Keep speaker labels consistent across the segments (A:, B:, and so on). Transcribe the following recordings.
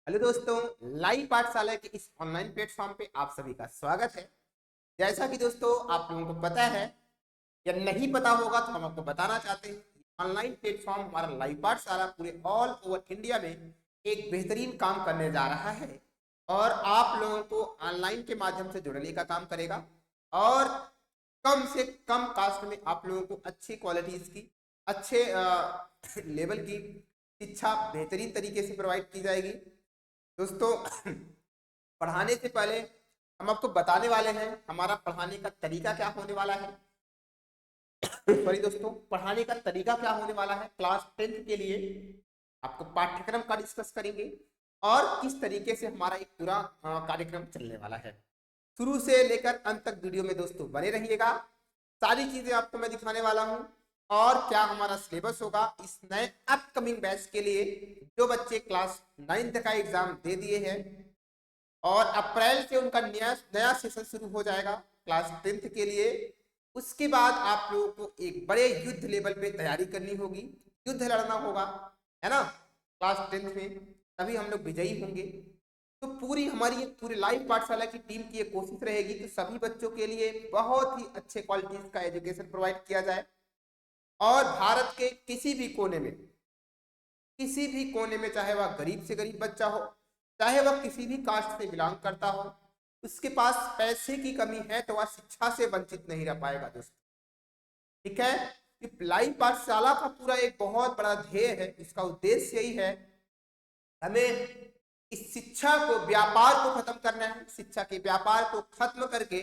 A: Hello दोस्तों, live पाठशाला के इस ऑनलाइन प्लेटफॉर्म पे आप सभी का स्वागत है। जैसा कि दोस्तों आप लोगों को पता है या नहीं पता होगा तो हम आपको बताना चाहते हैं। ऑनलाइन प्लेटफॉर्म हमारा लाइव पाठशाला पूरे ऑल ओवर इंडिया में एक बेहतरीन काम करने जा रहा है और आप लोगों को ऑनलाइन के माध्यम से जुड़ने का काम करेगा और कम से कम कास्ट में आप लोगों को अच्छी क्वालिटीज की अच्छे लेवल की शिक्षा बेहतरीन तरीके से प्रोवाइड की जाएगी। दोस्तों पढ़ाने से पहले हम आपको बताने वाले हैं हमारा पढ़ाने का तरीका क्या होने वाला है। सॉरी दोस्तों, पढ़ाने का तरीका क्या होने वाला है। क्लास 10th के लिए आपको पाठ्यक्रम का डिस्कस करेंगे और किस तरीके से हमारा एक पूरा कार्यक्रम चलने वाला है। शुरू से लेकर अंत तक वीडियो में दोस्तों बने रहिएगा। सारी चीजें आपको मैं दिखाने वाला हूं और क्या हमारा सिलेबस होगा इस नए अपकमिंग बैच के लिए। जो बच्चे क्लास 9th का एग्जाम दे दिए हैं और अप्रैल से उनका नया सेशन शुरू हो जाएगा क्लास 10th के लिए। उसके बाद आप लोगों को एक बड़े युद्ध लेवल पे तैयारी करनी होगी, युद्ध लड़ना होगा, है ना, क्लास 10th में, तभी हम लोग विजयी होंगे। तो पूरी हमारी पूरी लाइव पाठशाला की टीम की ये कोशिश रहेगी कि सभी बच्चों के लिए बहुत ही अच्छे क्वालिटीज का एजुकेशन प्रोवाइड किया जाए और भारत के किसी भी कोने में चाहे वह गरीब से गरीब बच्चा हो, चाहे वह किसी भी कास्ट से बिलोंग करता हो, उसके पास पैसे की कमी है तो वह शिक्षा से वंचित नहीं रह पाएगा दोस्तों। ठीक है, कि लाइव पाठशाला का पूरा एक बहुत बड़ा ध्येय है, इसका उद्देश्य यही है हमें इस शिक्षा को व्यापार को खत्म करना है। शिक्षा के व्यापार को खत्म करके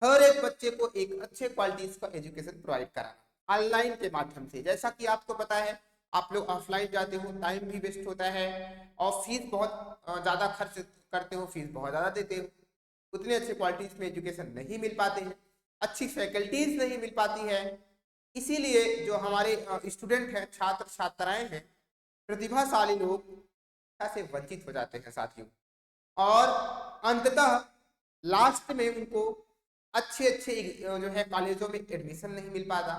A: हर एक बच्चे को एक अच्छे क्वालिटीज का एजुकेशन प्रोवाइड कराना ऑनलाइन के माध्यम से। जैसा कि आपको पता है आप लोग ऑफलाइन जाते हो, टाइम भी वेस्ट होता है और फीस बहुत ज्यादा खर्च करते हो, फीस बहुत ज्यादा देते हो, उतने अच्छे क्वालिटीज में एजुकेशन नहीं मिल पाते हैं, अच्छी फैकल्टीज नहीं मिल पाती है। इसीलिए जो हमारे स्टूडेंट हैं, छात्र छात्राएं हैं, प्रतिभाशाली लोग शिक्षा से वंचित हो जाते हैं साथियों, और अंततः लास्ट में उनको अच्छे अच्छे जो है कॉलेजों में एडमिशन नहीं मिल पाता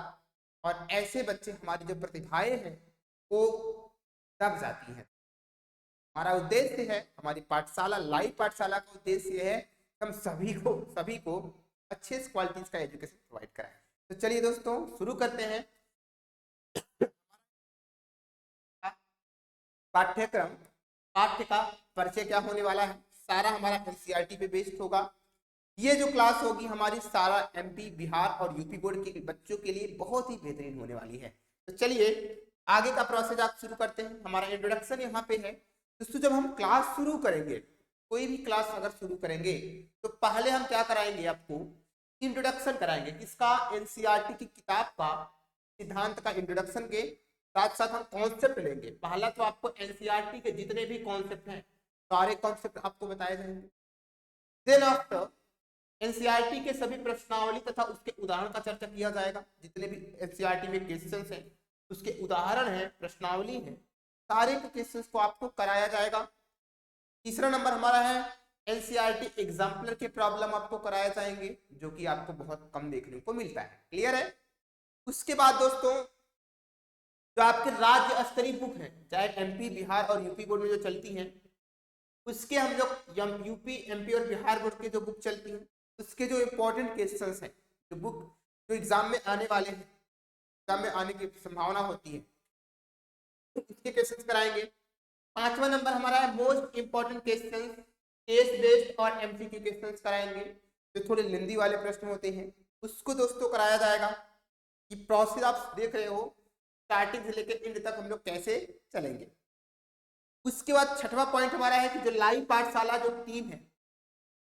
A: और ऐसे बच्चे, हमारी जो प्रतिभाएं हैं वो दब जाती हैं। हमारा उद्देश्य है, हमारी पाठशाला लाइव पाठशाला का उद्देश्य है हम सभी को अच्छे क्वालिटीज का एजुकेशन प्रोवाइड कराएं। तो चलिए दोस्तों शुरू करते हैं। पाठ्यक्रम पाठ्य का परिचय क्या होने वाला है, सारा हमारा एनसीईआरटी पे बेस्ड होगा। ये जो क्लास होगी हमारी सारा एमपी, बिहार और यूपी बोर्ड के बच्चों के लिए बहुत ही बेहतरीन होने वाली है। तो चलिए आगे का प्रोसेस आप शुरू करते हैं। हमारा इंट्रोडक्शन यहाँ पे है दोस्तों। जब हम क्लास शुरू करेंगे, कोई भी क्लास अगर शुरू करेंगे तो पहले हम क्या कराएंगे, आपको इंट्रोडक्शन कराएंगे। किसका? एनसीईआरटी की किताब का, सिद्धांत का इंट्रोडक्शन के साथ साथ हम कॉन्सेप्ट लेंगे। पहला तो आपको एनसीईआरटी के जितने भी कॉन्सेप्ट हैं सारे कॉन्सेप्ट आपको बताए जाएंगे। देन आफ्टर एनसीईआरटी के सभी प्रश्नावली तथा उसके उदाहरण का चर्चा किया जाएगा। जितने भी एनसीईआरटी में क्वेश्चंस हैं, उसके उदाहरण हैं, प्रश्नावली है, सारे के क्वेश्चंस को आपको कराया जाएगा। तीसरा नंबर हमारा है एनसीईआरटी एग्जाम्पलर के प्रॉब्लम आपको कराए जाएंगे, जो कि आपको बहुत कम देखने को मिलता है। क्लियर है? उसके बाद दोस्तों जो आपके राज्य स्तरीय बुक है, चाहे एमपी, बिहार और यूपी बोर्ड में जो चलती हैं, उसके हम लोग यूपी, एमपी और बिहार बोर्ड के जो बुक चलती हैं उसके जो इंपॉर्टेंट क्वेश्चंस हैं, जो बुक जो एग्जाम में आने वाले हैं, एग्जाम में आने की संभावना होती है, उसके क्वेश्चंस कराएंगे। पांचवा नंबर हमारा है most important questions, case based और एमसीक्यू क्वेश्चंस कराएंगे, जो थोड़े लेंदी वाले प्रश्न होते हैं, उसको दोस्तों कराया जाएगा। ये प्रोसेस आप देख रहे हो, स्टार्टिंग से लेकर एंड तक हम लोग कैसे चलेंगे। उसके बाद छठवां पॉइंट हमारा है कि जो लाइव पाठशाला जो टीम है,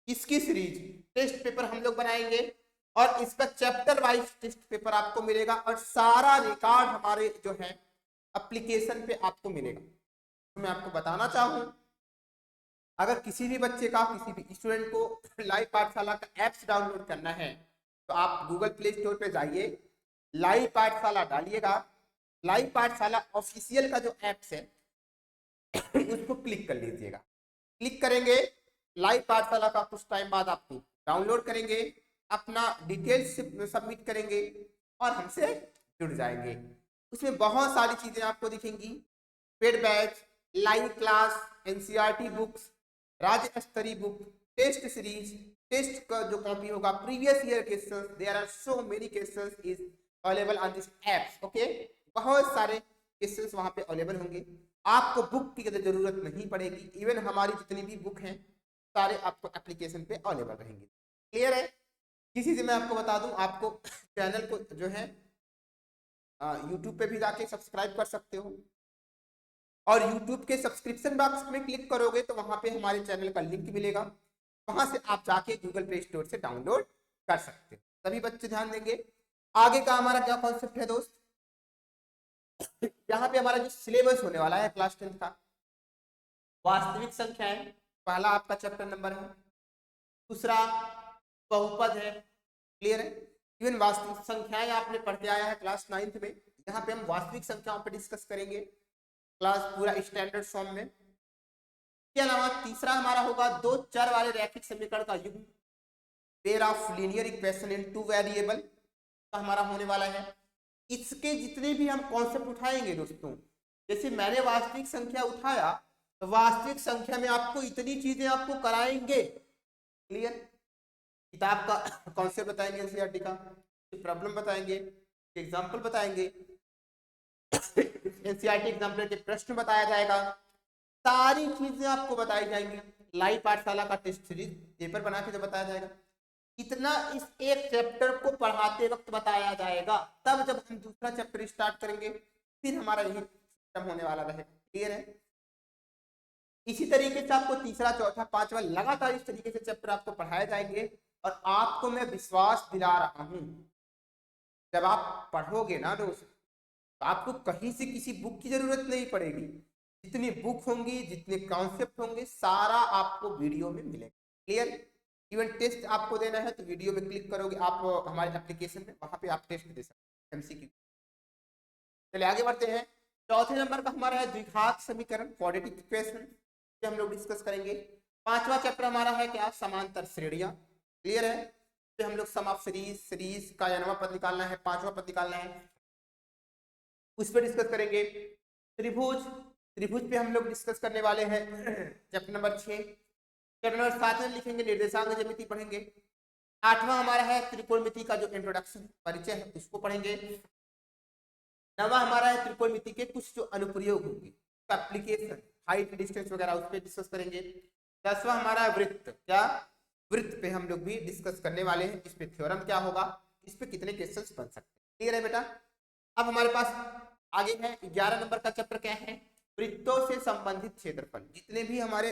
A: इसकी सीरीज टेस्ट पेपर हम लोग बनाएंगे और इसका चैप्टर वाइज टेस्ट पेपर आपको मिलेगा और सारा रिकॉर्ड हमारे जो है एप्लीकेशन पे आपको मिलेगा। तो मैं आपको बताना चाहूँ, अगर किसी भी बच्चे का, किसी भी स्टूडेंट को लाइव पाठशाला का एप्स डाउनलोड करना है तो आप गूगल प्ले स्टोर पे जाइए, लाइव पाठशाला डालिएगा, लाइव पाठशाला ऑफिशियल का जो एप्स है उसको क्लिक कर लीजिएगा। क्लिक करेंगे, लाइव पाठशाला का कुछ टाइम बाद आपको डाउनलोड करेंगे, अपना डिटेल्स सबमिट करेंगे और हमसे जुड़ जाएंगे। उसमें बहुत सारी चीजें आपको दिखेंगी, paid batch, live class, NCERT books, राज्य स्तरीय बुक, टेस्ट सीरीज, टेस्ट का जो कॉपी होगा, previous year questions, there are so many questions is available on this apps. Okay, बहुत सारे क्वेश्चंस वहां पे अवेलेबल होंगे। आपको बुक की जरूरत नहीं पड़ेगी, इवन हमारी जितनी भी बुक हैं सारे आपको एप्लीकेशन पे अवेलेबल रहेंगे। क्लियर है? किसी से मैं आपको बता दूं, आपको चैनल को जो है यूट्यूब पे भी जाके सब्सक्राइब कर सकते हो, और यूट्यूब के सब्सक्रिप्शन बॉक्स में क्लिक करोगे तो वहां पे हमारे चैनल का लिंक मिलेगा, वहां से आप जाके गूगल प्ले स्टोर से डाउनलोड कर सकते हो। सभी बच्चे ध्यान देंगे। आगे का हमारा क्या कॉन्सेप्ट है दोस्त, यहाँ पे हमारा जो सिलेबस होने वाला है क्लास 10 का, वास्तविक संख्याएं पहला आपका चैप्टर नंबर है, दूसरा बहुपद है। क्लियर है? इवन वास्तविक संख्याएं आपने पढ़ते आया है क्लास 9th में, यहाँ पे हम वास्तविक संख्याओं पे डिस्कस करेंगे क्लास पूरा स्टैंडर्ड फॉर्म में। इसके अलावा तीसरा हमारा होगा दो चर वाले रैखिक समीकरण का युग्म, pair of linear equation in two variable का हमारा होने वाला है। इसके जितने भी हम कॉन्सेप्ट उठाएंगे दोस्तों, जैसे मैंने वास्तविक संख्या उठाया तो वास्तविक संख्या में आपको इतनी चीजें आपको कराएंगे। क्लियर? किताब का कॉन्सेप्ट बताएंगे, एनसीईआरटी का प्रॉब्लम बताएंगे, एग्जाम्पल बताएंगे, एनसीईआरटी एग्जाम्पल के प्रश्न बताया जाएगा, सारी चीजें आपको बताई जाएंगी। लाइव पाठशाला का टेस्ट सीरीज पेपर बना के जो बताया जाएगा, इतना इस एक चैप्टर को पढ़ाते वक्त बताया जाएगा। तब जब हम दूसरा चैप्टर स्टार्ट करेंगे फिर हमारा यही सिस्टम होने वाला है। क्लियर है? इसी तरीके से आपको तीसरा चौथा पांचवा लगातार इस तरीके से चैप्टर आपको पढ़ाए जाएंगे, और आपको मैं विश्वास दिला रहा हूं जब आप पढ़ोगे ना दोस्त तो आपको कहीं से किसी बुक की जरूरत नहीं पड़ेगी। जितनी बुक होंगी, जितने कॉन्सेप्ट होंगे, सारा आपको वीडियो में मिलेगा। क्लियर? इवन टेस्ट आपको देना है तो वीडियो में क्लिक करोगे आप हमारे एप्लीकेशन में, वहां पे आप टेस्ट दे सकते हैं, एमसीक्यू। चलिए आगे बढ़ते हैं। चौथे नंबर का हमारा है द्विघात समीकरण, क्वाड्रेटिक इक्वेशन, हम लोग डिस्कस करेंगे। पांचवा चैप्टर हमारा है क्या, समांतर श्रेणियां। क्लियर है? तो हम लोग सम ऑफ सीरीज, सीरीज का nवां पद निकालना है, पांचवा पद निकालना है, उस पर डिस्कस करेंगे। त्रिभुज, त्रिभुज पे हम लोग डिस्कस करने वाले हैं चैप्टर नंबर 6। चैप्टर नंबर 7 में लिखेंगे निर्देशांक ज्यामिति पढ़ेंगे। आठवां हमारा है त्रिकोणमिति का जो इंट्रोडक्शन परिचय है उसको पढ़ेंगे। नवा हमारा है त्रिकोणमिति के कुछ जो अनुप्रयोग होंगे, एप्लीकेशन, हाइट डिस्टेंस वगैरह उस पर डिस्कस करेंगे। 10वां हमारा वृत्त, क्या वृत्त पे हम लोग भी डिस्कस करने वाले हैं, इस पे थ्योरम क्या होगा, इस पे कितने क्वेश्चंस बन सकते हैं। क्लियर है बेटा? अब हमारे पास आगे है 11 नंबर का चैप्टर क्या है, वृत्तों से संबंधित क्षेत्रफल। जितने भी हमारे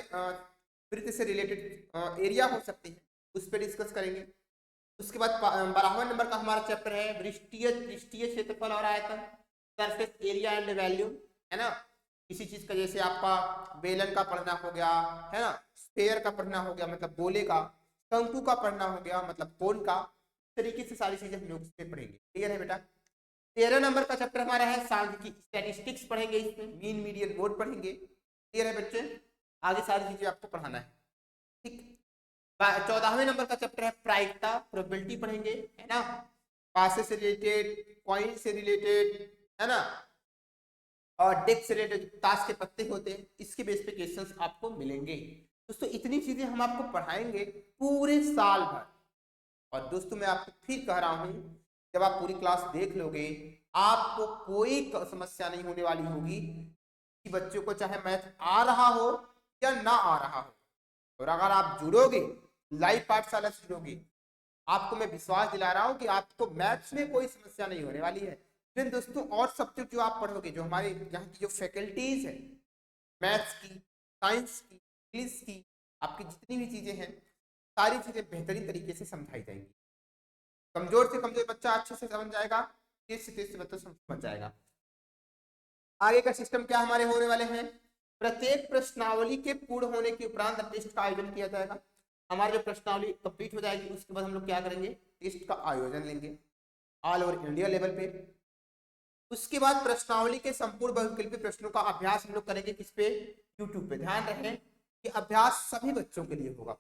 A: वृत्त से रिलेटेड एरिया हो सकते हैं उस पर डिस्कस करेंगे। उसके बाद 12वां नंबर का हमारा चैप्टर है पृष्ठीय क्षेत्रफल और आयतन, सरफेस एरिया एंड वैल्यूम, है ना। किसी चीज का जैसे आपका बेलन का पढ़ना हो गया, है ना, स्फेयर का पढ़ना हो गया मतलब गोले का, शंकु का पढ़ना हो गया मतलब कोन का, इस तरीके से सारी चीजें हम लोग इस पे पढ़ेंगे। क्लियर है बेटा? 13 नंबर का चैप्टर हमारा है सांख्यिकी, स्टैटिस्टिक्स पढ़ेंगे, इसमें मीन मीडियन मोड पढ़ेंगे। क्लियर है बच्चे? आगे सारी चीजें आपको पढ़ाना है, ठीक। 14वें नंबर का चैप्टर है प्रायिकता, प्रोबेबिलिटी पढ़ेंगे, है ना, पासे से रिलेटेड, कॉइन से रिलेटेड, है ना, और डेक से रिलेटेड ताश के पत्ते होते हैं, इसके बेस पे क्वेश्चंस आपको मिलेंगे। दोस्तों इतनी चीजें हम आपको पढ़ाएंगे पूरे साल भर। और दोस्तों मैं आपको फिर कह रहा हूं, जब आप पूरी क्लास देख लोगे आपको कोई समस्या नहीं होने वाली होगी कि बच्चों को चाहे मैथ आ रहा हो या ना आ रहा हो। और अगर आप जुड़ोगे, लाइव पाठशाला से जुड़ोगे, आपको मैं विश्वास दिला रहा हूं कि आपको मैथ्स में कोई समस्या नहीं होने वाली है। फिर दोस्तों और सब्जेक्ट जो आप पढ़ोगे, जो हमारे यहाँ की जो फैकल्टीज है, मैथ्स की, साइंस की, इंग्लिश की, आपकी जितनी भी चीजें हैं सारी चीजें बेहतरीन तरीके से समझाई जाएंगी। कमजोर से कमजोर बच्चा अच्छे से समझ जाएगा, तेज से बच्चा समझ जाएगा। आगे का सिस्टम क्या हमारे होने वाले हैं, प्रत्येक प्रश्नावली के पूर्ण होने के उपरांत टेस्ट का आयोजन किया जाएगा। हमारी जो प्रश्नावली कंप्लीट हो जाएगी उसके बाद हम लोग क्या करेंगे, टेस्ट का आयोजन लेंगे ऑल ओवर इंडिया लेवल पे। उसके बाद प्रश्नावली के संपूर्ण बहुविकल्पी प्रश्नों का अभ्यास हम लोग करेंगे किस पे, यूट्यूब पे। ध्यान रखें कि अभ्यास सभी बच्चों के लिए होगा,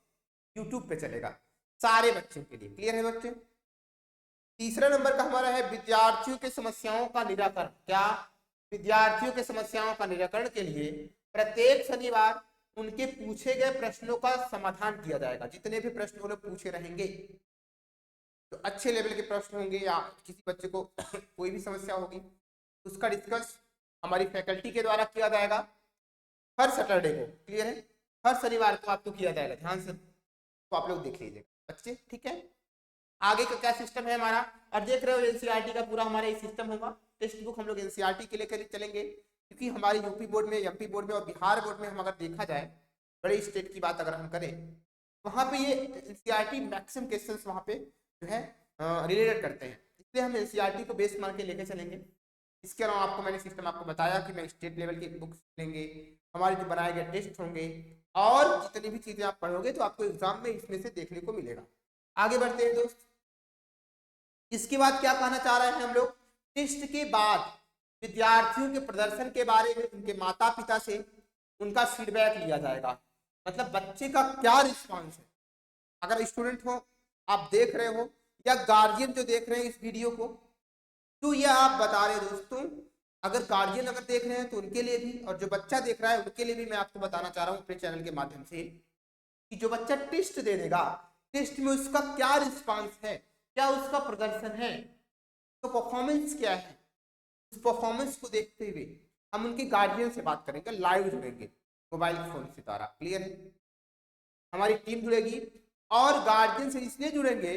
A: यूट्यूब पे चलेगा सारे बच्चों के लिए। क्लियर है बच्चे? तीसरा नंबर का हमारा है विद्यार्थियों के समस्याओं का निराकरण। क्या? विद्यार्थियों के समस्याओं का निराकरण के लिए प्रत्येक शनिवार उनके पूछे गए प्रश्नों का समाधान किया जाएगा। जितने भी प्रश्न वो लोग पूछे रहेंगे, तो अच्छे लेवल के प्रश्न होंगे या किसी बच्चे को कोई भी समस्या होगी, उसका डिस्कस हमारी फैकल्टी के द्वारा किया जाएगा हर सैटरडे को। क्लियर है? हर शनिवार को आपको किया जाएगा, ध्यान से तो आप लोग देख लीजिएगा बच्चे, ठीक है। आगे का क्या सिस्टम है हमारा, और देख रहे हो एनसीईआरटी का पूरा हमारा ये सिस्टम होगा। टेक्स्ट बुक हम लोग एनसीईआरटी के लेकर चलेंगे, क्योंकि हमारे यूपी बोर्ड में, एमपी बोर्ड में और बिहार बोर्ड में हम अगर देखा जाए, बड़े स्टेट की बात अगर हम करें, वहाँ पे ये एनसीईआरटी मैक्सिमम क्वेश्चंस वहाँ पे जो है रिलेटेड करते हैं, इसलिए हम एनसीईआरटी को बेस मान के लेके चलेंगे। इसके अलावा आपको मैंने सिस्टम आपको बताया कि मैं स्टेट लेवल की बुक्स लेंगे, हमारे जो बनाए गए टेस्ट होंगे, और जितनी भी चीजें आप पढ़ोगे तो आपको एग्जाम में इसमें से देखने को मिलेगा। आगे बढ़ते हैं दोस्त। इसके बाद क्या कहना चाह रहे हैं हम लोग, टेस्ट के बाद विद्यार्थियों के प्रदर्शन के बारे में उनके माता पिता से उनका फीडबैक लिया जाएगा। मतलब बच्चे का क्या रिस्पॉन्स है। अगर स्टूडेंट हो, आप देख रहे हो, या गार्जियन जो देख रहे हैं इस वीडियो को, तो ये आप बता रहे दोस्तों, अगर गार्जियन अगर देख रहे हैं तो उनके लिए भी, और जो बच्चा देख रहा है उनके लिए भी मैं आपको बताना चाह रहा हूँ अपने चैनल के माध्यम से, कि जो बच्चा टेस्ट दे देगा, टेस्ट में उसका क्या रिस्पांस है, क्या उसका प्रदर्शन है, तो परफॉर्मेंस क्या है, उस परफॉर्मेंस को देखते हुए हम उनके गार्जियन से बात करेंगे, लाइव जुड़ेंगे मोबाइल फोन से द्वारा। क्लियर है? हमारी टीम जुड़ेगी, और गार्जियन से इसलिए जुड़ेंगे,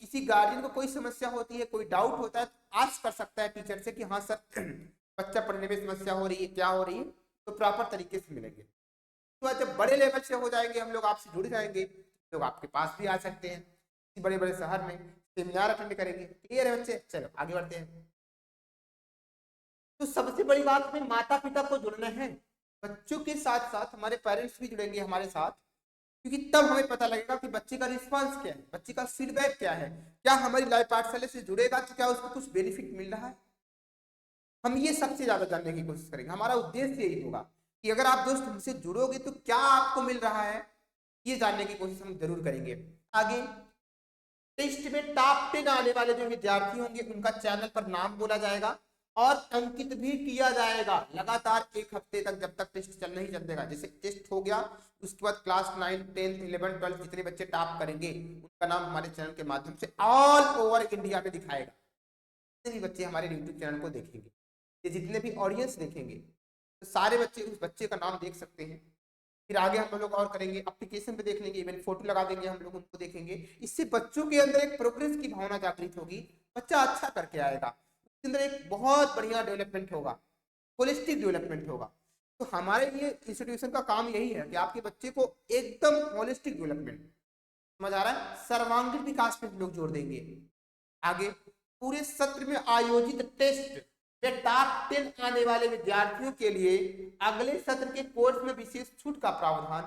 A: किसी गार्जियन को कोई समस्या होती है, कोई डाउट होता है, तो आस्क कर सकता है टीचर से कि हाँ सर बच्चा पढ़ने में समस्या हो रही है, क्या हो रही है, तो प्रॉपर तरीके से मिलेंगे। तो जब बड़े लेवल से हो जाएंगे, हम लोग आपसे जुड़ जाएंगे, लोग आपके पास भी आ सकते हैं, किसी बड़े बड़े शहर में सेमिनार अटेंड करेंगे। क्लियर है बच्चे? चलो आगे बढ़ते हैं। तो सबसे बड़ी बात है, माता पिता को जुड़ना है, बच्चों के साथ साथ हमारे पेरेंट्स भी जुड़ेंगे हमारे साथ, क्योंकि तब हमें पता लगेगा कि बच्चे का रिस्पांस क्या है, बच्चे का फीडबैक क्या है, क्या हमारी लाइव पाठशाला से जुड़ेगा तो क्या उसको कुछ बेनिफिट मिल रहा है। हम ये सबसे ज्यादा जानने की कोशिश करेंगे, हमारा उद्देश्य यही होगा कि अगर आप दोस्त हमसे जुड़ोगे तो क्या आपको मिल रहा है, ये जानने की कोशिश हम जरूर करेंगे। आगे टेस्ट में टॉप 10 आने वाले जो विद्यार्थी होंगे उनका चैनल पर नाम बोला जाएगा और अंकित भी किया जाएगा लगातार 1 हफ्ते तक, जब तक टेस्ट चल नहीं चलेगा। जैसे टेस्ट हो गया, उसके बाद क्लास 9, 10, 11, 12 जितने बच्चे टॉप करेंगे उनका नाम हमारे चैनल के माध्यम से ऑल ओवर इंडिया में दिखाएगा। जितने भी बच्चे हमारे यूट्यूब चैनल को देखेंगे, ये जितने भी ऑडियंस देखेंगे, तो सारे बच्चे उस बच्चे का नाम देख सकते हैं। फिर आगे हम लोग और करेंगे, एप्लीकेशन पे देख लेंगे, इवन फोटो लगा देंगे, हम लोग उनको देखेंगे। इससे बच्चों के अंदर एक प्रोग्रेस की भावना जागृत होगी, बच्चा अच्छा करके आएगा, उसके अंदर एक बहुत बढ़िया डेवलपमेंट होगा, होलिस्टिक डेवलपमेंट होगा। तो हमारे ये इंस्टीट्यूशन का काम यही है कि आपके बच्चे को एकदम होलिस्टिक डेवलपमेंट, समझ आ रहा है, सर्वांगीण विकास पे लोग जोर देंगे। आगे पूरे सत्र में आयोजित टेस्ट में टॉप 10 आने वाले विद्यार्थियों के लिए अगले सत्र के कोर्स में विशेष छूट का प्रावधान।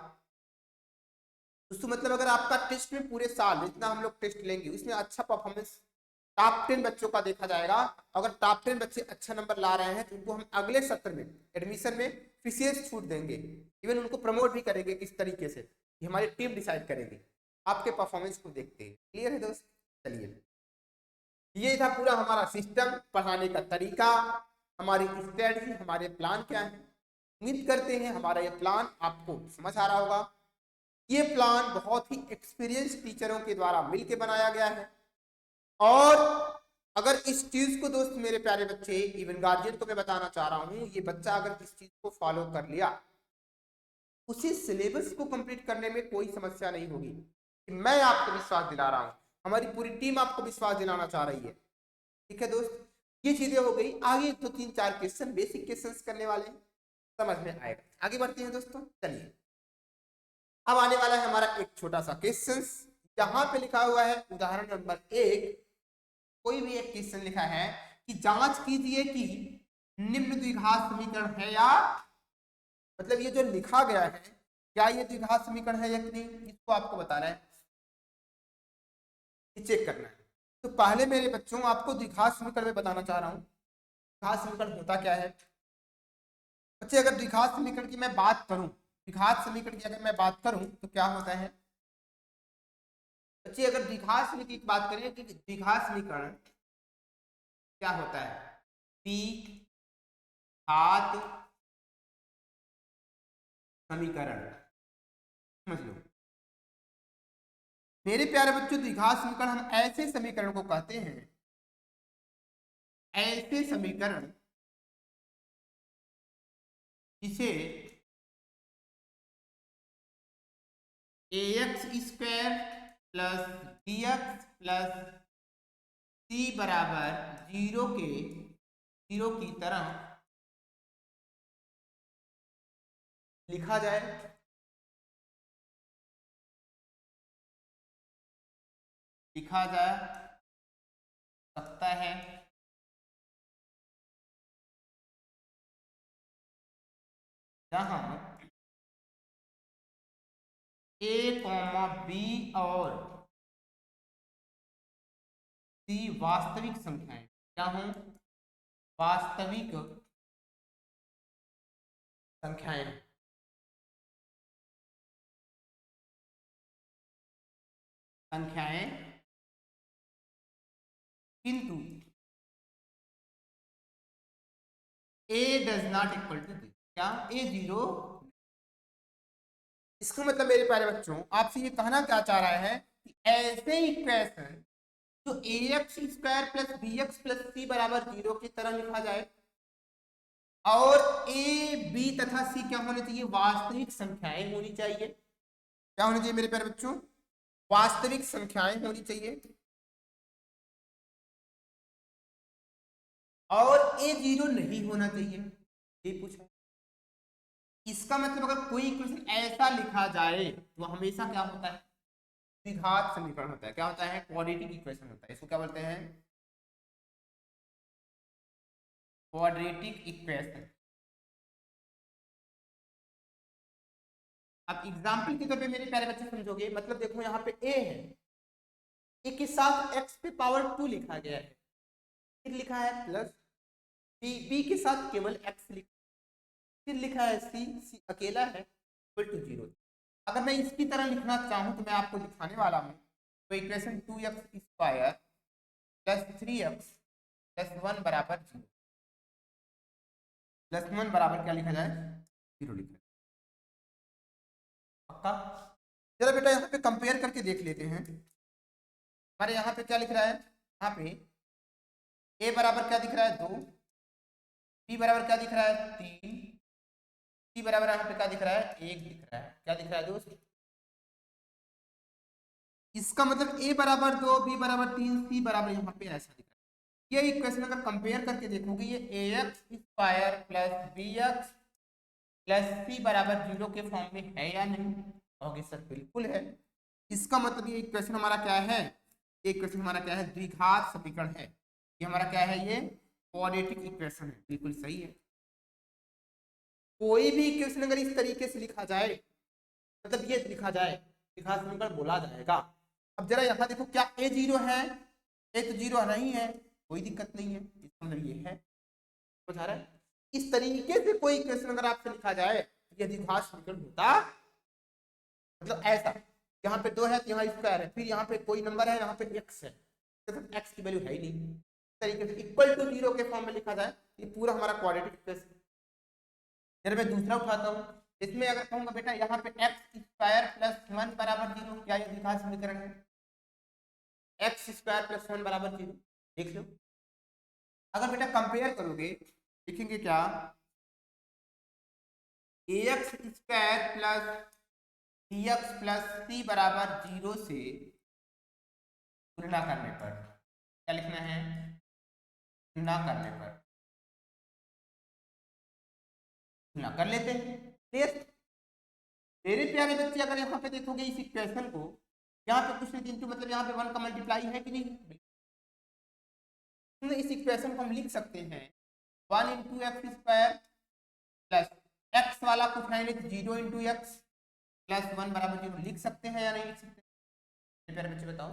A: दोस्तों मतलब अगर आपका टेस्ट में पूरे साल जितना हम लोग टेस्ट लेंगे उसमें अच्छा परफॉर्मेंस टॉप 10 बच्चों का देखा जाएगा, अगर टॉप 10 बच्चे अच्छा नंबर ला रहे हैं तो उनको हम अगले सत्र में एडमिशन में विशेष छूट देंगे, इवन उनको प्रमोट भी करेंगे। किस तरीके से ये हमारी टीम डिसाइड करेगी, आपके परफॉर्मेंस को देखते हैं। क्लियर है दोस्त? चलिए, ये था पूरा हमारा सिस्टम, पढ़ाने का तरीका, हमारी स्ट्रेटजी, हमारे प्लान क्या है। उम्मीद करते हैं हमारा ये प्लान आपको समझ आ रहा होगा। ये प्लान बहुत ही एक्सपीरियंस टीचरों के द्वारा मिलकर बनाया गया है, और अगर इस चीज को दोस्त मेरे प्यारे बच्चे, इवन गार्जियन को मैं बताना चाह रहा हूं, ये बच्चा अगर इस चीज को फॉलो कर लिया, उसी सिलेबस को कंप्लीट करने में कोई समस्या नहीं होगी। मैं आपको विश्वास दिला रहा हूं, हमारी पूरी टीम आपको विश्वास दिलाना चाह रही है। ठीक है दोस्त, ये चीजें हो गई। आगे तो 3-4 क्वेश्चन, बेसिक क्वेश्चंस करने वाले हैं, समझ में आएगा। आगे बढ़ते हैं दोस्तों, चलिए अब आने वाला है हमारा एक छोटा सा क्वेश्चन। यहाँ पे लिखा हुआ है उदाहरण नंबर 1, कोई भी एक क्वेश्चन लिखा है कि जांच कीजिए कि निम्न द्विघात समीकरण है या, मतलब ये जो लिखा गया है क्या ये द्विघात समीकरण है या नहीं, इसको आपको बताना है, चेक करना है। तो पहले मेरे बच्चों आपको द्विघात समीकरण में बताना चाह रहा हूं, द्विघात समीकरण होता क्या है। बच्चे अगर द्विघात समीकरण की मैं बात करूं, द्विघात समीकरण की अगर मैं बात करूं तो क्या होता है बच्चे, अगर द्विघात समीकरण की बात करें कि द्विघात समीकरण क्या होता है, द्विघात समीकरण। समझ लो मेरे प्यारे बच्चों, द्विघात समीकरण हम ऐसे समीकरण को कहते हैं, ऐसे समीकरण जिसे ax square plus bx plus c बराबर जीरो की तरह लिखा जाए। लिखा जा सकता है। जहां a, b और c वास्तविक संख्याएं, क्या हों? वास्तविक संख्याएं। किंतु a does not equal to 0। क्या? a 0। इसका मतलब मेरे प्यारे बच्चों, आपसे ये कहना क्या चाह रहा है कि ऐसे इक्वेशन जो ax square plus bx plus c बराबर 0 की तरह लिखा जाए और a, b तथा c क्या होने चाहिए? वास्तविक संख्याएं होनी चाहिए। क्या होनी चाहिए मेरे प्यारे बच्चों? वास्तविक संख्याएं होनी चाहिए। और a 0 नहीं होना चाहिए, ये पूछा। इसका मतलब अगर कोई इक्वेशन ऐसा लिखा जाए तो हमेशा क्या होता है? द्विघात समीकरण होता है। क्या होता है? क्वाड्रेटिक इक्वेशन होता है। इसको क्या बोलते हैं? Quadratic equation. अब एग्जाम्पल के तौर पे मेरे प्यारे बच्चे समझोगे, मतलब देखो यहाँ पे a है, a के साथ x पे पावर 2 लिखा गया है, फिर लिखा है प्लस b के साथ केवल x लिखा, फिर लिखा है c अकेला है इक्वल टू 0। अगर मैं इसकी तरह लिखना चाहूं तो मैं आपको दिखाने वाला हूं। तो equation 2x square plus 3x plus 1 बराबर 0। प्लस 1 बराबर क्या लिखा जाए? 0 लिखा जाए। पक्का? चलो बेटा यहाँ पे कंपेयर करके देख लेते हैं। हमारे यहाँ पे क्या लिख रहा है? यहाँ पे a बराबर क्या दिख रहा है? 2, b बराबर क्या दिख रहा है? 3, c बराबर यहाँ पे क्या दिख रहा है? 1 दिख रहा है। क्या दिख रहा है दोस्त? इसका मतलब a बराबर 2, b बराबर 3, c बराबर यहाँ पे ऐसा दिख रहा है। ये इक्वेशन अगर कंपेयर करके देखोगे, ये ax square plus bx plus c बराबर 0 के फॉर्म में है या नहीं? ओके सर, बिल्कुल है। इसका मतलब ये इक्वेशन हमारा क्या है? ये इक्वेशन हमारा क्या है? द्विघात समीकरण है। ये हमारा क्या है? ये क्वाड्रेटिक इक्वेशन है। बिल्कुल सही है। कोई भी इक्वेशन अगर इस तरीके से लिखा जाए, मतलब ये लिखा जाए, द्विघात समीकरण बोला जाएगा। अब जरा यहाँ देखो, क्या a 0 है? a तो 0 नहीं है, कोई दिक्कत नहीं है, इसका मतलब ये है। समझ आ रहा है? इस तरीके से कोई इक्वेशन अगर आपसे लिखा जाए तो यह द्विघात समीकरण होता, मतलब ऐसा, यहाँ पे 2 है तो यहाँ स्क्वायर है, फिर यहाँ पे कोई नंबर है, यहाँ पे x है, तो x की वैल्यू है ही नहीं। इस तरीके से इक्वल टू 0 के फॉर्म में लिखा जाए, ये पूरा हमारा क्वाड्रेटिक इक्वेशन। जब मैं दूसरा उठाता हूँ, इसमें अगर कहूंगा बेटा यहाँ पे x स्क्वायर प्लस 1 बराबर 0, क्या ये द्विघात समीकरण है? x स्क्वायर प्लस 1 बराबर 0, देख लो। अगर बेटा कंपेयर करोगे, लिखेंगे क्या? ax square plus bx plus c बराबर 0 से तुलना करने पर, क्या लिखना है? तुलना करने पर, तुलना कर लेते हैं। क्लियर? मेरे प्यारे बच्चे, अगर यहाँ पे देखोगे इस इक्वेशन को, यहाँ पे कुछ नहीं, मतलब यहाँ पे 1 का मल्टीप्लाई है कि नहीं? इस इक्वेशन को हम लिख सकते हैं 1 into x square plus x वाला कुछ है नहीं, 0 इंटू एक्स प्लस 1 बराबर 0। लिख सकते हैं या नहीं लिख सकते? प्यारे बच्चे बताओ।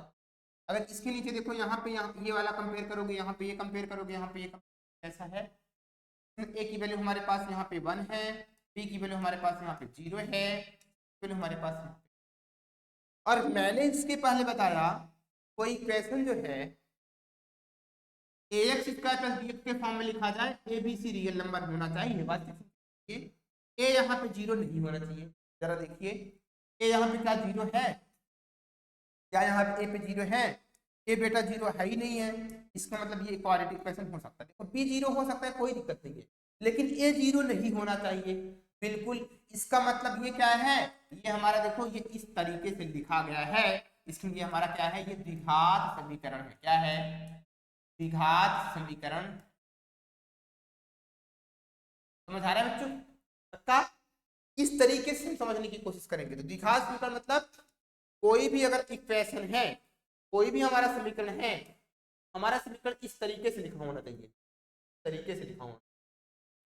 A: अगर इसके नीचे देखो, यहाँ पे ये वाला कंपेयर करोगे, यहाँ पे ये कंपेयर करोगे, यहाँ पे ये ऐसा है। ए की वैल्यू हमारे पास यहाँ पे 1 है, बी की वैल्यू हमारे पास यहाँ पे 0 है, वैल्यू हमारे पास है। और मैंने इसके पहले बताया, कोई इक्वेशन जो है ax स्क्वायर प्लस bx के फॉर्म में लिखा जाए, A B C real number होना चाहिए। ए यहाँ पे 0 नहीं होना चाहिए। जरा देखिए ए यहाँ पे क्या 0 है? क्या यहाँ पे ए पे 0 है? ए बेटा 0 है ही नहीं है। इसका मतलब ये इक्वालिटी इक्वेशन हो सकता है। देखो बी 0 हो सकता है, कोई दिक्कत नहीं है, लेकिन ए 0 नहीं होना चाहिए बिल्कुल। इसका मतलब ये क्या है? ये हमारा देखो ये इस तरीके से लिखा गया है, इसलिए हमारा क्या है? ये द्विघात समीकरण है। क्या है? द्विघात समीकरण। समझ आ रहा है बच्चों? पक्का? इस तरीके से हम समझने की कोशिश करेंगे। तो द्विघात समीकरण मतलब कोई भी अगर इक्वेशन है, कोई भी हमारा समीकरण है, हमारा समीकरण इस तरीके से लिखा होना चाहिए, तरीके से लिखा होना।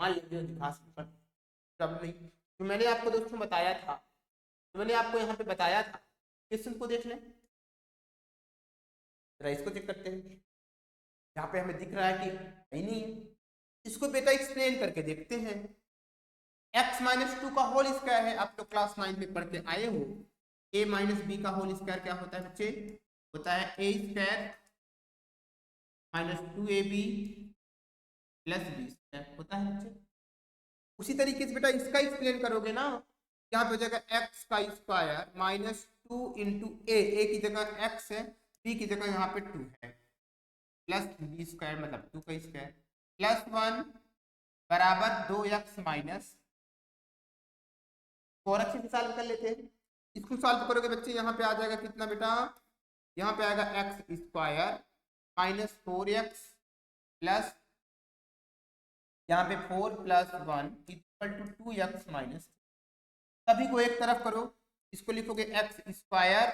A: मान लीजिए द्विघात समीकरण सब नहीं, तो मैंने आपको दोस्तों बताया था, तो मैंने आपको यहाँ पे बताया था, क्वेश्चन को देख लें, जरा इसको चेक करते हैं। यहाँ पे हमें दिख रहा है कि नहीं है, इसको बेटा एक्सप्लेन करके देखते हैं। x-2 का होल स्क्वायर है, आप तो क्लास 9 में पढ़ के आए हो। a माइनस बी का होल स्क्वायर क्या होता है बच्चे? होता है a square minus 2ab plus B square, होता है बच्चे। उसी तरीके से बेटा इसका एक्सप्लेन करोगे ना, यहाँ पे हो जाएगा x का स्क्वायर माइनस 2 इंटू ए की जगह x है, b की जगह यहाँ पे 2 है, प्लस बी स्क्वायर मतलब 2 का स्क्वायर प्लस 1 बराबर 2x माइनस 4x से सॉल्व कर लेते हैं। इसको सॉल्व करोगे बच्चे, यहाँ पे आ जाएगा कितना बेटा? यहाँ पे आएगा x square minus 4x plus यहाँ पे 4 plus 1 equal to 2x minus. सभी को एक तरफ करो, इसको लिखोगे x square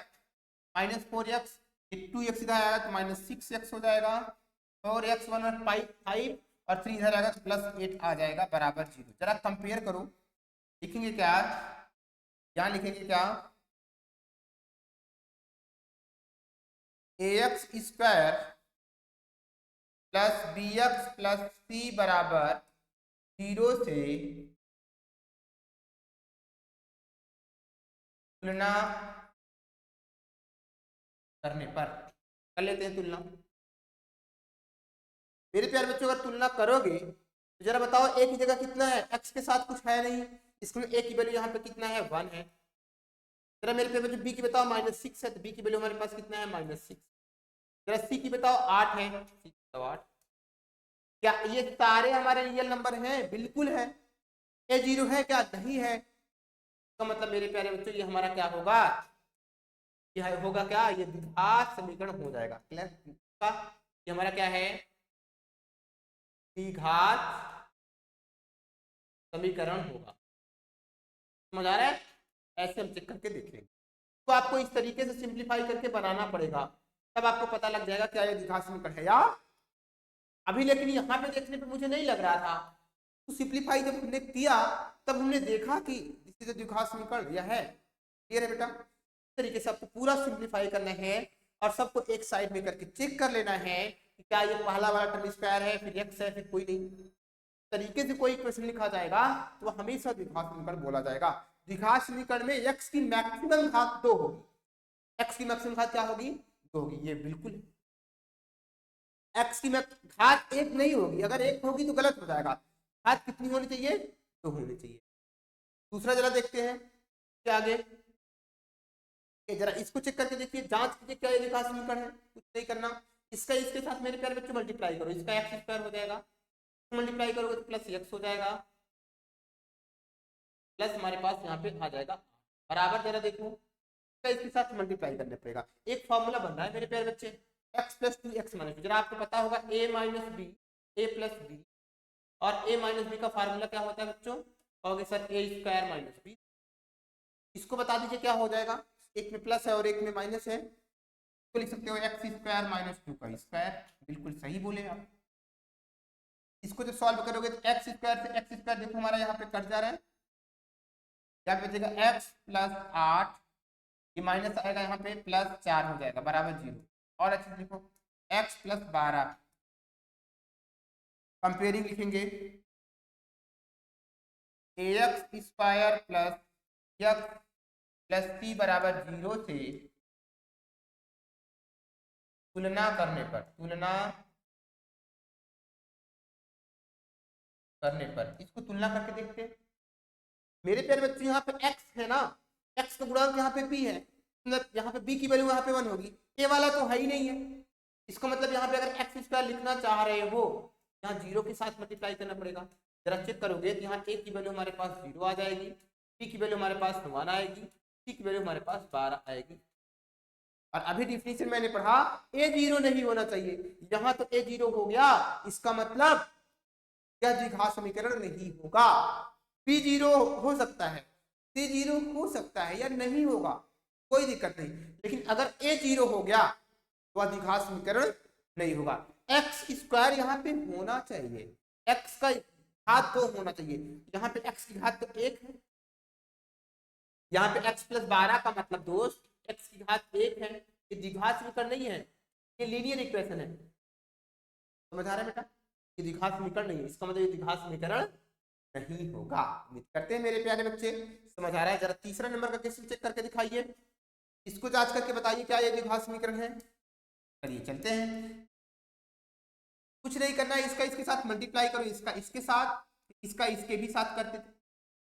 A: minus 4x, 2x इधर आएगा तो माइनस 6x हो जाएगा, और x 1 और 5 और 3 इधर आएगा तो प्लस 8 आ जाएगा बराबर 0। जरा कंपेयर करो, लिखेंगे क्या? यहाँ लिखेंगे क्या? ax square plus bx plus c बराबर 0 से तुलना करने पर, कर लेते हैं तुलना। मेरे प्यारे बच्चों अगर तुलना करोगे तो जरा बताओ a की जगह कितना है? x के साथ कुछ है नहीं, इसमें a की वैल्यू यहाँ पे कितना है? 1 है। जरा मेरे प्यारे बच्चों b की बताओ माइनस 6 है, तो b की वैल्यू हमारे पास कितना है? माइनस 6। जरा c की बताओ 8 है, c बताओ 8। क्या ये सारे हमारे रियल नंबर हैं? बिल्कुल है। ए 0 है क्या? नहीं है। तो मतलब मेरे प्यारे बच्चों ये हमारा क्या होगा? यह होगा क्या? ये द्विघात समीकरण हो जाएगा। क्लियर? ये हमारा क्या है? द्विघात समीकरण होगा। समझ आ रहा है? ऐसे हम चेक करके देखेंगे। तो आपको इस तरीके से सिंप्लीफाई करके बनाना पड़ेगा, तब आपको पता लग जाएगा क्या ये द्विघात समीकरण है या अभी। लेकिन यहाँ पे देखने पे मुझे नहीं लग रहा था, तो सिंप्लीफाई जब हमने किया तब हमने देखा कि दिस इज द्विघात समीकरण यह है। क्लियर है बेटा? इस तरीके से आपको पूरा सिंप्लीफाई करना है और सबको एक साइड में करके चेक कर लेना है कि क्या ये पहला वाला टर्म स्क्वायर है, फिर x है, फिर कोई नहीं। तरीके से कोई क्वेश्चन लिखा जाएगा तो हमेशा द्विघात समीकरण बोला जाएगा। द्विघात समीकरण में x की मैक्सिमम घात 2 होगी। x की मैक्सिमम घात क्या होगी? 2 होगी। ये बिल्कुल x की घात 1 नहीं होगी, अगर 1 होगी तो गलत हो जाएगा। घात कितनी होनी चाहिए? 2 होनी चाहिए। दूसरा जरा देखते हैं क्या आगे, जरा इसको चेक करके देखिए, जांच कीजिए क्या ये द्विघात समीकरण है। कुछ नहीं करना, इसका इसके साथ मेरे प्यारे बच्चों मल्टीप्लाई करो, इसका एक्स स्क्वायर हो जाएगा, मल्टीप्लाई करोगे तो प्लस एक्स हो जाएगा, प्लस हमारे पास यहाँ पे आ जाएगा बराबर। जरा देखो इसका इसके साथ मल्टीप्लाई करना पड़ेगा। एक फॉर्मूला बन रहा है मेरे प्यारे बच्चे, x प्लस 2x माइनस 2। जरा आपको पता होगा a minus B, A plus B, और a माइनस बी का फार्मूला क्या होता है बच्चों? कहोगे sir a square minus B. इसको बता दीजिए क्या हो जाएगा? एक में प्लस है और एक में माइनस है, तो लिख सकते हो एक्स स्क्वायर माइनस 2 का स्क्वायर। बिल्कुल सही बोले आप। इसको जब सॉल्व करोगे तो एक्स स्क्वायर से एक्स स्क्वायर देखो हमारा यहाँ पे कट जा रहा है, क्या बचेगा? एक्स प्लस 8, ये माइनस आएगा यहाँ पे प्लस 4 हो जाएगा बराबर 0। और अच्छे से देखो एक्स प्लस 12, कंपेयरिंग लिखेंगे x square plus x plus c बराबर 0 से तुलना करने पर, तुलना करने पर इसको तुलना करके देखते हैं। मेरे प्यारे बच्चों यहाँ पे x है ना, x का गुणांक यहाँ पे b है, मतलब यहाँ पे b की वैल्यू यहाँ पे 1 होगी, a वाला तो है ही नहीं है। इसका मतलब यहाँ पे अगर एक्स स्क्वायर लिखना चाह रहे हो, यहाँ जीरो के साथ मल्टीप्लाई करना पड़ेगा। जरा चेक करोगे तो यहाँ a की वैल्यू हमारे पास 0 आ जाएगी, b की वैल्यू हमारे पास 1 आएगी, c की वैल्यू हमारे पास 12 आएगी। और अभी डिफिनीशन मैंने पढ़ा a 0 नहीं होना चाहिए, यहाँ तो a 0 हो गया, इसका मतलब यह द्विघात समीकरण नहीं होगा। b 0 हो सकता है, c 0 हो सकता है या नहीं होगा, कोई दिक्कत नहीं, लेकिन अगर a 0 हो गया तो द्विघात समीकरण नहीं होगा। एक्स स्क्वायर यहाँ पे होना चाहिए, x का घात 2 होना चाहिए, यहाँ पे x की घात तो 1 है, यहाँ पे x प्लस 12 का मतलब दोस्त x की घात 1 है, ये द्विघात समीकरण नहीं है, ये लीनियर इक्वेशन है। समझ आ रहा है बेटा, ये द्विघात समीकरण नहीं है, इसका मतलब ये द्विघात समीकरण नहीं होगा। उम्मीद करते हैं मेरे प्यारे बच्चे समझ आ रहा है। जरा तीसरा नंबर का क्वेश्चन चेक करके दिखाइए, इसको जांच करके बताइए क्या ये द्विघात समीकरण है। चलिए चलते हैं, कुछ नहीं करना है, इसका इसके साथ मल्टीप्लाई करो, इसका इसके साथ, इसका इसके भी साथ करते थे,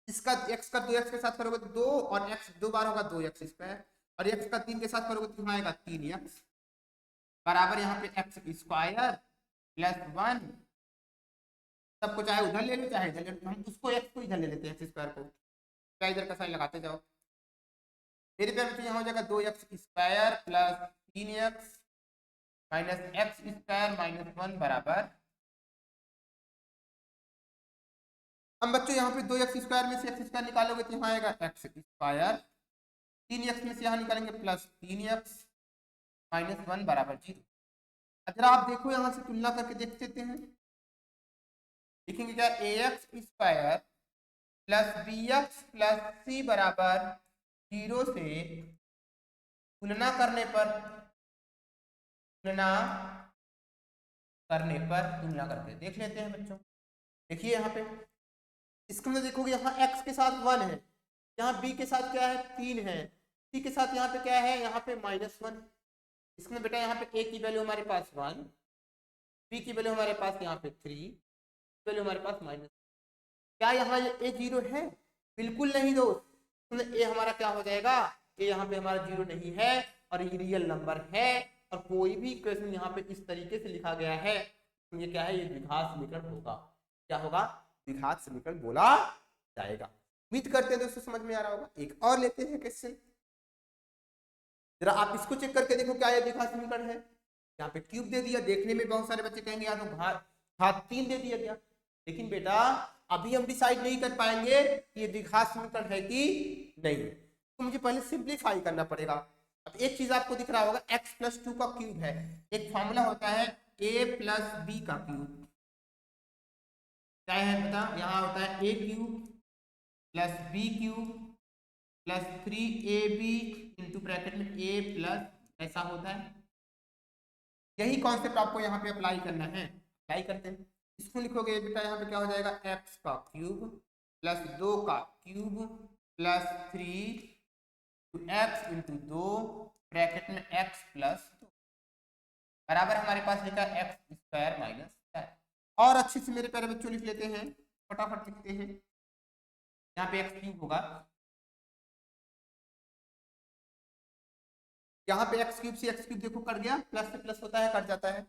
A: इसका x का 2x के साथ करोगे तो 2 और x 2 बार होगा 2x स्क्वायर, और x का 3 के साथ करोगे तो यहाँ आएगा 3x बराबर यहाँ पे x स्क्वायर प्लस 1, सबको चाहे उधर ले लो चाहे इधर ले लो, हम उसको x को इधर ले लेते हैं x स्क्वायर को, क्या इधर का साइन लगाते जाओ। मेरे प्यारे बच्चों यहाँ हो जाएगा 2x square plus 3x minus x square minus 1 बराबर, हम बच्चों यहाँ पे 2x स्क्वायर में से x स्क्वायर निकालोगे तो यहाँ आएगा x स्क्वायर, 3x में से यहाँ निकालेंगे प्लस 3x माइनस 1 बराबर 0। अगर आप देखो यहाँ से तुलना करके देख लेते हैं, लिखेंगे क्या ax square plus bx plus c बराबर 0 से तुलना करने पर तुलना करके देख लेते हैं बच्चों। देखिए यहाँ पे इसके अंदर देखोगे यहाँ x के साथ 1 है, यहाँ b के साथ क्या है 3 है, c के साथ यहाँ पे क्या है यहाँ पे -1, इसमें बेटा यहाँ पे a की वैल्यू हमारे पास 1, b की वैल्यू हमारे पास यहाँ पे 3, वैल्यू हमारे पास -, क्या यहाँ a 0 है? बिल्कुल नहीं दोस्त, a हमारा क्या हो जाएगा, a यहाँ पे हमारा 0 नहीं है और ये रियल नंबर है, और कोई भी इक्वेशन यहाँ पे इस तरीके से लिखा गया है तो ये क्या है, ये द्विघात समीकरण होगा। क्या होगा? द्विघात समीकरण बोला जाएगा। उम्मीद करते हैं दोस्तों समझ में आ रहा होगा। एक और लेते हैं क्वेश्चन, जरा आप इसको चेक करके देखो क्या ये द्विघात समीकरण है। यहाँ पे क्यूब दे दिया, देखने में बहुत सारे बच्चे कहेंगे यार तो घात 3 दे दिया गया, लेकिन बेटा अभी हम डिसाइड नहीं कर पाएंगे कि ये द्विघात समीकरण है कि नहीं, तो मुझे पहले सिंप्लीफाई करना पड़ेगा। अब एक चीज आपको दिख रहा होगा x प्लस 2 का क्यूब है, एक फॉर्मूला होता है a प्लस बी का क्यूब, क्या है बता, यहाँ होता है a cube plus B cube plus 3ab into bracket में a प्लस, ऐसा होता है। यही कॉन्सेप्ट आपको यहाँ पे अप्लाई करना है, अप्लाई करते हैं। इसको लिखोगे बेटा यहाँ पे क्या हो जाएगा, x का क्यूब प्लस 2 का cube plus 3 x into 2 bracket में x प्लस 2 बराबर हमारे पास लिखा x स्क्वायर माइनस 4। और अच्छे से मेरे प्यारे बच्चों लिख लेते हैं, फटाफट लिखते हैं। यहाँ पे x क्यूब होगा, यहाँ पे x क्यूब से x क्यूब देखो कट गया, प्लस से प्लस होता है कट जाता है।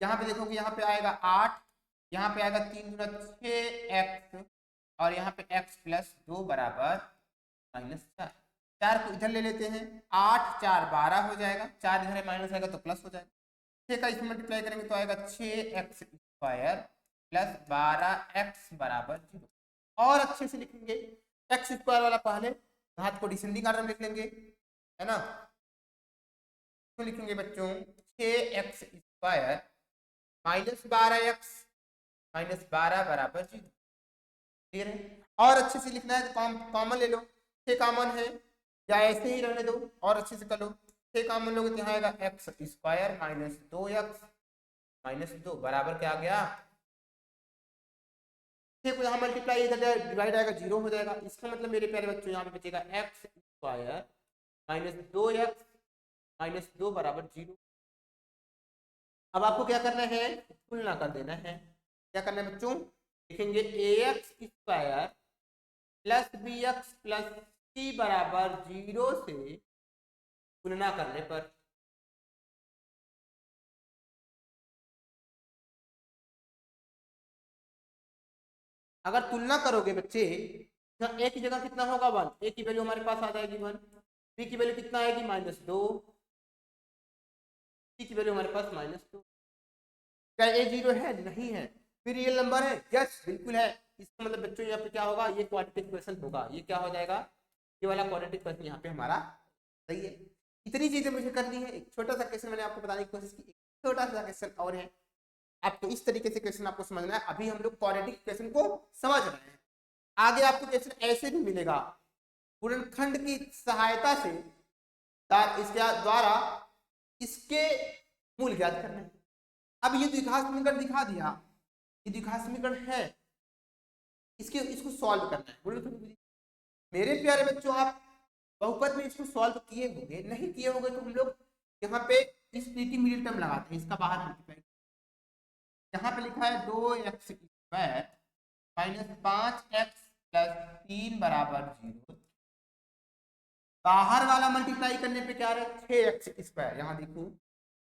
A: यहाँ पे देखो कि यहाँ पे आएगा 8, यहाँ पे आएगा 3 गुना 6x और यहाँ पे x प्लस 2 बराबर -4। 4 को इधर ले लेते हैं, 8 4 12 हो जाएगा, 4 इधर माइनस आएगा तो प्लस हो जाएगा, 6 का इसमें मल्टीप्लाई करेंगे तो आएगा 6x स्क्वायर प्लस 12x बराबर 0। और अच्छे से लिखेंगे, x स्क्वायर वाला पहले घात को डिसेंडिंग ऑर्डर में लिख लेंगे, है ना। तो लिखेंगे बच्चों 6x square minus 12x minus 12 बराबर 0। क्लियर है? और अच्छे से लिखना है तो कॉमन ले लो, 6 कॉमन है या ऐसे ही रहने दो और अच्छे से कर लो। 6 कॉमन लोगे तो यहाँ आएगा x square minus 2x minus 2 बराबर क्या आ गया, 6 को यहाँ मल्टीप्लाई इधर डिवाइड आएगा 0 हो जाएगा। इसका मतलब मेरे प्यारे बच्चों यहाँ पे बचेगा x square minus 2x minus 2 बराबर 0। अब आपको क्या करना है, तुलना कर देना है। क्या करना है बच्चों, लिखेंगे ax square plus b x plus c बराबर 0 से तुलना करने पर अगर तुलना करोगे बच्चे तो ए की जगह कितना होगा 1, ए की वैल्यू हमारे पास आ जाएगी 1, बी की वैल्यू कितना आएगी -2, सी की वैल्यू हमारे पास -2। क्या ए 0 है? नहीं है। फिर रियल नंबर है? यस बिल्कुल है। इसका मतलब बच्चों यहाँ पे क्या होगा, ये क्वाड्रेटिक क्वेश्चन होगा। ये क्या हो जाएगा, ये वाला क्वाड्रेटिक क्वेश्चन यहाँ पे हमारा सही है। इतनी चीजें मुझे करनी है। एक छोटा सा क्वेश्चन मैंने आपको बताने की कोशिश की, छोटा सा क्वेश्चन और है। आपको इस तरीके से क्वेश्चन आपको समझना है। अभी हम लोग क्वाड्रेटिक क्वेश्चन को समझ रहे हैं, आगे आपको क्वेश्चन ऐसे भी मिलेगा। गुणनखंड की सहायता से इसके द्वारा इसके मूल ज्ञात करना है। अब ये द्विघात समीकरण दिखा दिया, ये द्विघात समीकरण है, इसको सॉल्व करना है। मेरे प्यारे बच्चों, आप बहुपद में इसको सॉल्व किए होंगे, नहीं किए होंगे तो हम लोग यहाँ पे इस मिडिल टर्म लगाते हैं, इसका बाहर मल्टीप्लाई। यहाँ पे लिखा है 2x² माइनस 5x प्लस 3 बराबर 0। बाहर वाला मल्टीप्लाई करने पे क्या है 6x²। यहाँ देखो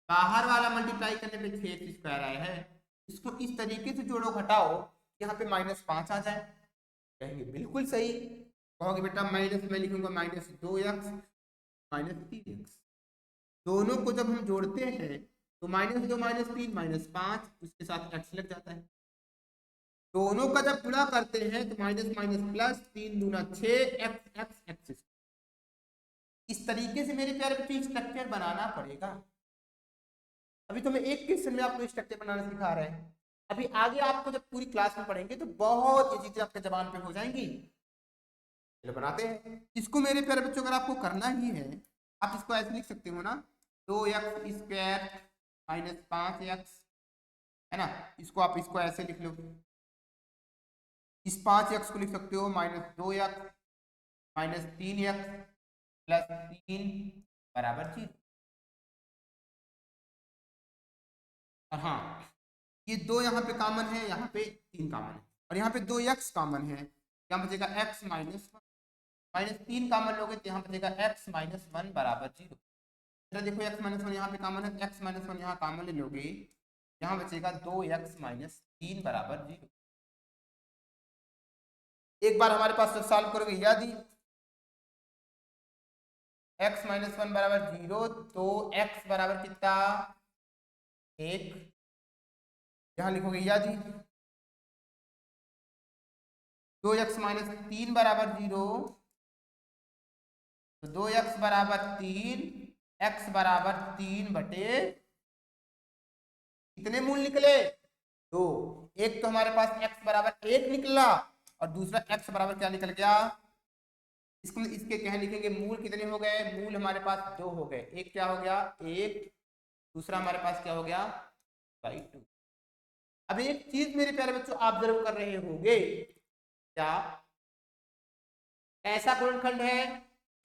A: बाहर वाला मल्टीप्लाई करने पे 6x² आया है। इसको इस तरीके से जोड़ो घटाओ, यहाँ पे -5 आ जाए। कहेंगे बिल्कुल सही। कहोगे बेटा माइनस में लिखूंगा -2x -3x। दोनों को जब हम जोड़ते हैं तो -2 -3 -5, उसके साथ x लग जाता है। दोनों का जब गुणा करते हैं तो माइनस माइनस प्लस, 3 दूना 6 x। इस तरीके से मेरे प्यारे बच्चे स्ट्रक्चर बनाना पड़ेगा। अभी तो मैं एक क्वेश्चन में आपको स्ट्रक्चर बनाना सिखा रहे हैं। अभी आगे आपको जब पूरी क्लास में पढ़ेंगे तो बहुत ये चीजें आपके जबान पे हो जाएंगी। चलो बनाते हैं इसको मेरे प्यारे बच्चों। अगर आपको करना ही है, आप इसको ऐसे लिख सकते हो ना, 2x² माइनस 5x, है ना। इसको आप इसको ऐसे लिख लो, इस 5x को लिख सकते हो -2x माइनस 3x प्लस 3 बराबर 0। और हाँ, ये 2 यहाँ पे कॉमन है, यहाँ पे 3 कॉमन है, और यहाँ पे 2x कॉमन है। यहाँ बचेगा x माइनस 3 कॉमन लोगे तो यहाँ बचेगा x -1 बराबर 0। देखो x -1 यहाँ पे कॉमन है, x -1 यहाँ कॉमन ले लोगे, यहाँ बचेगा 2x -3 बराबर 0। एक बार हमारे पास जब सॉल्व करोगे याद ही, x -1 बराबर 0, तो x बराबर कितना 1। यहां लिखोगे याद ही 2x -3 बराबर 0, तो 2x बराबर 3, x बराबर 3 बटे कितने मूल निकले 2। एक तो हमारे पास x बराबर 1 निकला और दूसरा x बराबर क्या निकल गया। इसके कह लिखेंगे मूल कितने हो गए, मूल हमारे पास 2 हो गए। एक क्या हो गया 1, दूसरा हमारे पास क्या हो गया 2। अब एक चीज मेरे प्यारे बच्चों ऑब्जर्व कर रहे होंगे, क्या ऐसा गुणनखंड है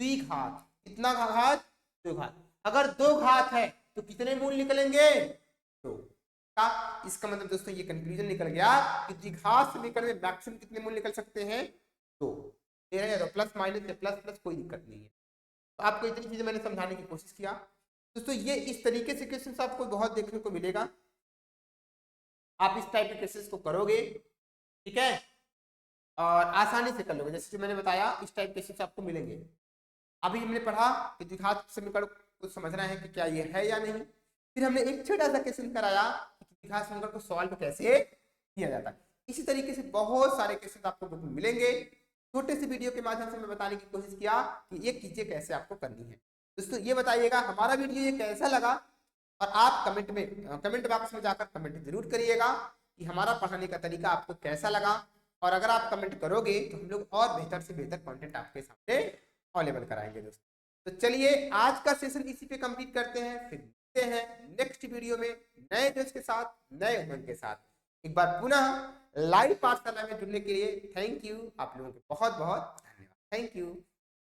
A: द्विघात, कितना घात 2 घात। अगर 2 घात है तो कितने मूल निकलेंगे 2 का। इसका मतलब दोस्तों ये कंक्लूजन निकल गया कि द्विघात समीकरण में मैक्सिमम कितने मूल निकल सकते हैं 2। तो प्लस माइनस या प्लस प्लस कोई दिक्कत नहीं है। तो आपको इतनी चीजें मैंने समझाने की कोशिश किया दोस्तों। ये इस तरीके से क्वेश्चंस आपको बहुत देखने को मिलेगा। आप इस टाइप के क्वेश्चंस को करोगे, ठीक है, और आसानी से कर लोगे। जैसे मैंने बताया इस टाइप के क्वेश्चंस आपको मिलेंगे। अभी हमने पढ़ा कि द्विघात समीकरण को समझना है कि क्या ये है या नहीं। फिर हमने एक छोटा सा क्वेश्चन कराया कि द्विघात समीकरण को सॉल्व कैसे किया जाता है। इसी तरीके से बहुत सारे क्वेश्चन आपको मिलेंगे। छोटे से वीडियो के माध्यम से मैं बताने की कोशिश किया कि ये चीजें कैसे आपको करनी है। दोस्तों ये बताइएगा हमारा वीडियो ये कैसा लगा, और आप कमेंट बॉक्स में जाकर कमेंट जरूर करिएगा कि हमारा पढ़ाने का तरीका आपको कैसा लगा। और अगर आप कमेंट करोगे तो हम लोग और बेहतर से बेहतर कंटेंट आपके सामने अवेलेबल कराएंगे दोस्तों। तो चलिए आज का सेशन इसी पे कंप्लीट करते हैं, फिर मिलते हैं नेक्स्ट वीडियो में नए जोश के साथ, नए उमंग के साथ। एक बार पुनः लाइव पाठशाला में जुड़ने के लिए थैंक यू। आप लोगों के बहुत बहुत धन्यवाद। Thank you.